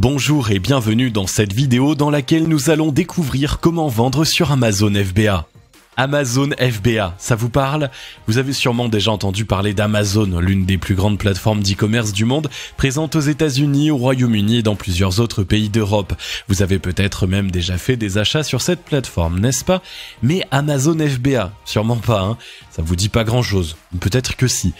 Bonjour et bienvenue dans cette vidéo dans laquelle nous allons découvrir comment vendre sur Amazon FBA. Amazon FBA, ça vous parle? Vous avez sûrement déjà entendu parler d'Amazon, l'une des plus grandes plateformes d'e-commerce du monde, présente aux États-Unis, au Royaume-Uni et dans plusieurs autres pays d'Europe. Vous avez peut-être même déjà fait des achats sur cette plateforme, n'est-ce pas? Mais Amazon FBA, sûrement pas, hein? Ça vous dit pas grand-chose. Peut-être que si.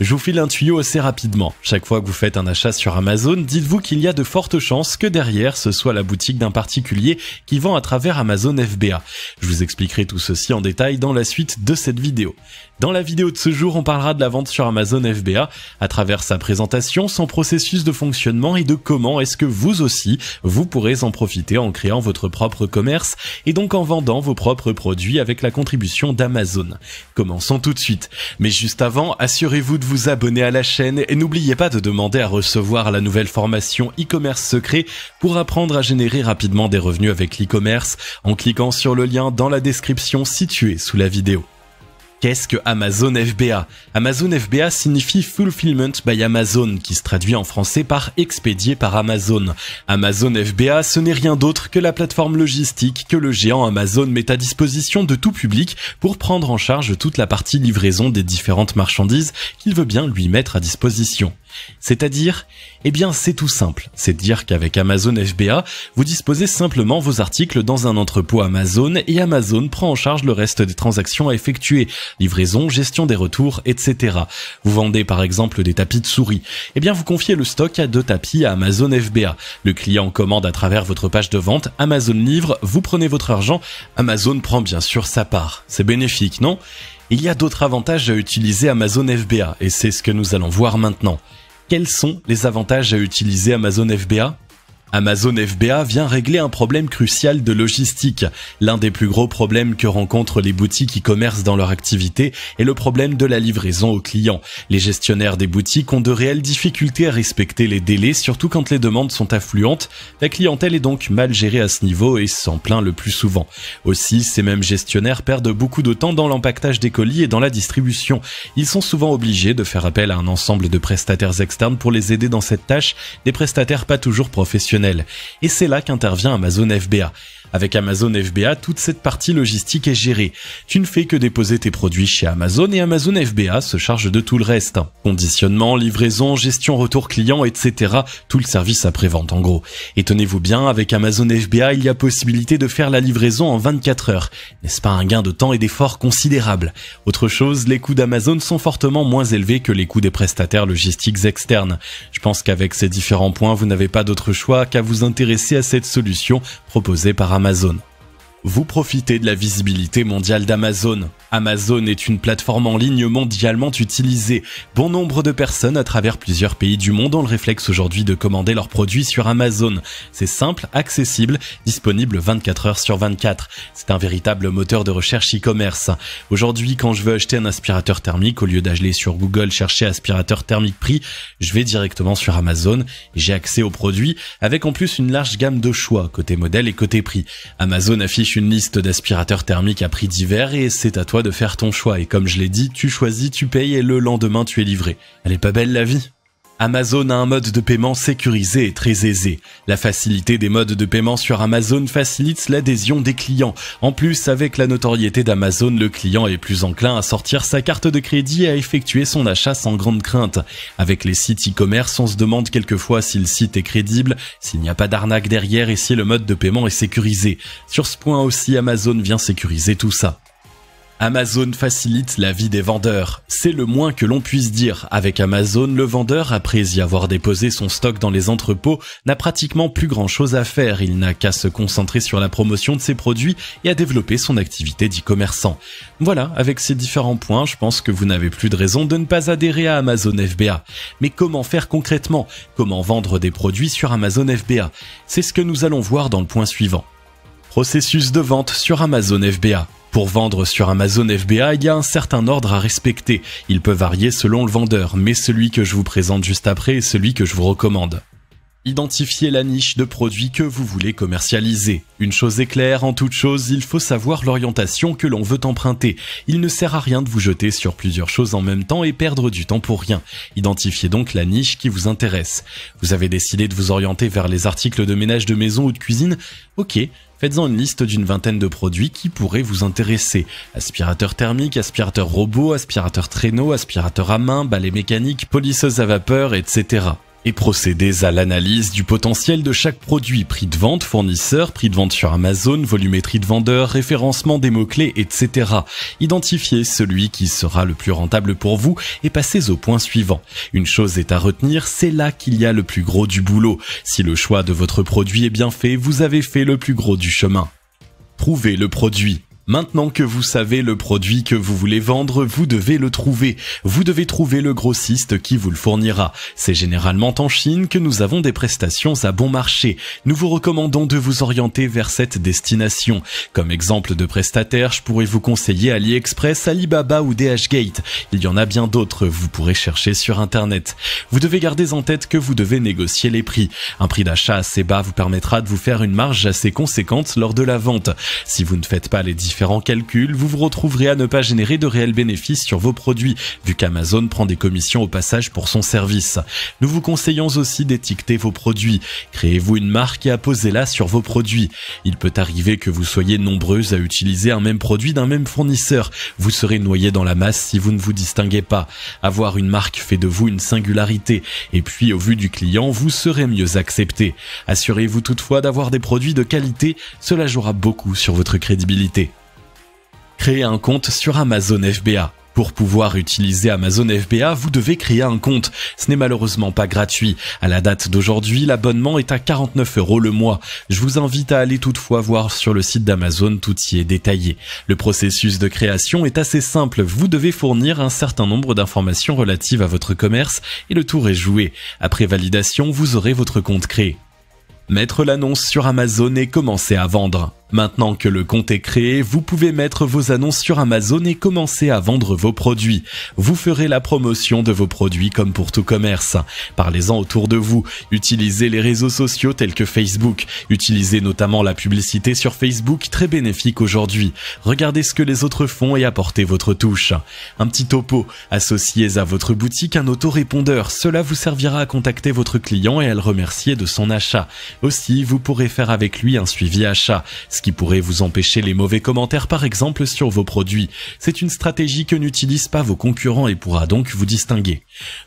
Je vous file un tuyau assez rapidement. Chaque fois que vous faites un achat sur Amazon, dites-vous qu'il y a de fortes chances que derrière, ce soit la boutique d'un particulier qui vend à travers Amazon FBA. Je vous expliquerai tout ceci en détail dans la suite de cette vidéo. Dans la vidéo de ce jour, on parlera de la vente sur Amazon FBA à travers sa présentation, son processus de fonctionnement et de comment est-ce que vous aussi, vous pourrez en profiter en créant votre propre commerce et donc en vendant vos propres produits avec la contribution d'Amazon. Commençons tout de suite. Mais juste avant, assurez-vous de vous abonner à la chaîne et n'oubliez pas de demander à recevoir la nouvelle formation e-commerce secret pour apprendre à générer rapidement des revenus avec l'e-commerce en cliquant sur le lien dans la description située sous la vidéo. Qu'est-ce que Amazon FBA? Amazon FBA signifie Fulfillment by Amazon, qui se traduit en français par expédié par Amazon. Amazon FBA, ce n'est rien d'autre que la plateforme logistique que le géant Amazon met à disposition de tout public pour prendre en charge toute la partie livraison des différentes marchandises qu'il veut bien lui mettre à disposition. C'est-à-dire, eh bien c'est tout simple, c'est dire qu'avec Amazon FBA, vous disposez simplement vos articles dans un entrepôt Amazon et Amazon prend en charge le reste des transactions à effectuer, livraison, gestion des retours, etc. Vous vendez par exemple des tapis de souris, eh bien vous confiez le stock à 2 tapis à Amazon FBA. Le client commande à travers votre page de vente, Amazon livre, vous prenez votre argent, Amazon prend bien sûr sa part. C'est bénéfique, non? Il y a d'autres avantages à utiliser Amazon FBA et c'est ce que nous allons voir maintenant. Quels sont les avantages à utiliser Amazon FBA? Amazon FBA vient régler un problème crucial de logistique. L'un des plus gros problèmes que rencontrent les boutiques e-commerce dans leur activité est le problème de la livraison aux clients. Les gestionnaires des boutiques ont de réelles difficultés à respecter les délais, surtout quand les demandes sont affluentes. La clientèle est donc mal gérée à ce niveau et s'en plaint le plus souvent. Aussi, ces mêmes gestionnaires perdent beaucoup de temps dans l'empaquetage des colis et dans la distribution. Ils sont souvent obligés de faire appel à un ensemble de prestataires externes pour les aider dans cette tâche, des prestataires pas toujours professionnels. Et c'est là qu'intervient Amazon FBA. Avec Amazon FBA, toute cette partie logistique est gérée. Tu ne fais que déposer tes produits chez Amazon et Amazon FBA se charge de tout le reste. Conditionnement, livraison, gestion retour client, etc. Tout le service après-vente en gros. Et tenez-vous bien, avec Amazon FBA, il y a possibilité de faire la livraison en 24 heures. N'est-ce pas un gain de temps et d'effort considérable? Autre chose, les coûts d'Amazon sont fortement moins élevés que les coûts des prestataires logistiques externes. Je pense qu'avec ces différents points, vous n'avez pas d'autre choix qu'à vous intéresser à cette solution proposée par Amazon. Vous profitez de la visibilité mondiale d'Amazon. Amazon est une plateforme en ligne mondialement utilisée. Bon nombre de personnes à travers plusieurs pays du monde ont le réflexe aujourd'hui de commander leurs produits sur Amazon. C'est simple, accessible, disponible 24 heures sur 24. C'est un véritable moteur de recherche e-commerce. Aujourd'hui, quand je veux acheter un aspirateur thermique, au lieu d'aller sur Google chercher aspirateur thermique prix, je vais directement sur Amazon et j'ai accès aux produits avec en plus une large gamme de choix, côté modèle et côté prix. Amazon affiche une liste d'aspirateurs thermiques à prix divers et c'est à toi de faire ton choix. Et comme je l'ai dit, tu choisis, tu payes et le lendemain tu es livré. Elle est pas belle la vie? Amazon a un mode de paiement sécurisé et très aisé. La facilité des modes de paiement sur Amazon facilite l'adhésion des clients. En plus, avec la notoriété d'Amazon, le client est plus enclin à sortir sa carte de crédit et à effectuer son achat sans grande crainte. Avec les sites e-commerce, on se demande quelquefois si le site est crédible, s'il n'y a pas d'arnaque derrière et si le mode de paiement est sécurisé. Sur ce point aussi, Amazon vient sécuriser tout ça. Amazon facilite la vie des vendeurs. C'est le moins que l'on puisse dire. Avec Amazon, le vendeur, après y avoir déposé son stock dans les entrepôts, n'a pratiquement plus grand chose à faire. Il n'a qu'à se concentrer sur la promotion de ses produits et à développer son activité d'e-commerçant. Voilà, avec ces différents points, je pense que vous n'avez plus de raison de ne pas adhérer à Amazon FBA. Mais comment faire concrètement? Comment vendre des produits sur Amazon FBA? C'est ce que nous allons voir dans le point suivant. Processus de vente sur Amazon FBA. Pour vendre sur Amazon FBA, il y a un certain ordre à respecter. Il peut varier selon le vendeur, mais celui que je vous présente juste après est celui que je vous recommande. Identifiez la niche de produits que vous voulez commercialiser. Une chose est claire, en toute chose, il faut savoir l'orientation que l'on veut emprunter. Il ne sert à rien de vous jeter sur plusieurs choses en même temps et perdre du temps pour rien. Identifiez donc la niche qui vous intéresse. Vous avez décidé de vous orienter vers les articles de ménage de maison ou de cuisine? Ok, faites-en une liste d'une vingtaine de produits qui pourraient vous intéresser. Aspirateur thermique, aspirateur robot, aspirateur traîneau, aspirateur à main, balai mécanique, polisseuse à vapeur, etc. Et procédez à l'analyse du potentiel de chaque produit, prix de vente, fournisseur, prix de vente sur Amazon, volumétrie de vendeur, référencement des mots-clés, etc. Identifiez celui qui sera le plus rentable pour vous et passez au point suivant. Une chose est à retenir, c'est là qu'il y a le plus gros du boulot. Si le choix de votre produit est bien fait, vous avez fait le plus gros du chemin. Trouvez le produit. Maintenant que vous savez le produit que vous voulez vendre, vous devez le trouver. Vous devez trouver le grossiste qui vous le fournira. C'est généralement en Chine que nous avons des prestations à bon marché. Nous vous recommandons de vous orienter vers cette destination. Comme exemple de prestataire, je pourrais vous conseiller AliExpress, Alibaba ou DHgate. Il y en a bien d'autres, vous pourrez chercher sur Internet. Vous devez garder en tête que vous devez négocier les prix. Un prix d'achat assez bas vous permettra de vous faire une marge assez conséquente lors de la vente. Si vous ne faites pas les différents calculs, vous vous retrouverez à ne pas générer de réels bénéfices sur vos produits, vu qu'Amazon prend des commissions au passage pour son service. Nous vous conseillons aussi d'étiqueter vos produits. Créez-vous une marque et apposez-la sur vos produits. Il peut arriver que vous soyez nombreux à utiliser un même produit d'un même fournisseur. Vous serez noyé dans la masse si vous ne vous distinguez pas. Avoir une marque fait de vous une singularité. Et puis, au vu du client, vous serez mieux accepté. Assurez-vous toutefois d'avoir des produits de qualité. Cela jouera beaucoup sur votre crédibilité. Créez un compte sur Amazon FBA. Pour pouvoir utiliser Amazon FBA, vous devez créer un compte. Ce n'est malheureusement pas gratuit. À la date d'aujourd'hui, l'abonnement est à 49 € le mois. Je vous invite à aller toutefois voir sur le site d'Amazon, tout y est détaillé. Le processus de création est assez simple. Vous devez fournir un certain nombre d'informations relatives à votre commerce et le tour est joué. Après validation, vous aurez votre compte créé. Mettre l'annonce sur Amazon et commencer à vendre. Maintenant que le compte est créé, vous pouvez mettre vos annonces sur Amazon et commencer à vendre vos produits. Vous ferez la promotion de vos produits comme pour tout commerce. Parlez-en autour de vous. Utilisez les réseaux sociaux tels que Facebook. Utilisez notamment la publicité sur Facebook, très bénéfique aujourd'hui. Regardez ce que les autres font et apportez votre touche. Un petit topo. Associez à votre boutique un autorépondeur. Cela vous servira à contacter votre client et à le remercier de son achat. Aussi, vous pourrez faire avec lui un suivi achat, ce qui pourrait vous empêcher les mauvais commentaires par exemple sur vos produits. C'est une stratégie que n'utilisent pas vos concurrents et pourra donc vous distinguer.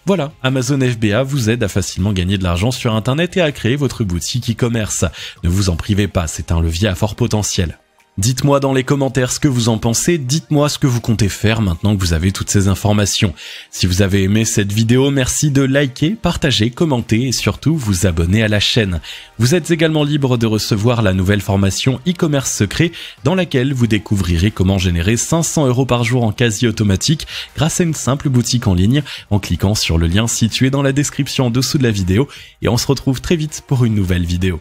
Voilà, Amazon FBA vous aide à facilement gagner de l'argent sur Internet et à créer votre boutique e-commerce. Ne vous en privez pas, c'est un levier à fort potentiel. Dites-moi dans les commentaires ce que vous en pensez, dites-moi ce que vous comptez faire maintenant que vous avez toutes ces informations. Si vous avez aimé cette vidéo, merci de liker, partager, commenter et surtout vous abonner à la chaîne. Vous êtes également libre de recevoir la nouvelle formation e-commerce secret dans laquelle vous découvrirez comment générer 500 € par jour en quasi automatique grâce à une simple boutique en ligne en cliquant sur le lien situé dans la description en dessous de la vidéo et on se retrouve très vite pour une nouvelle vidéo.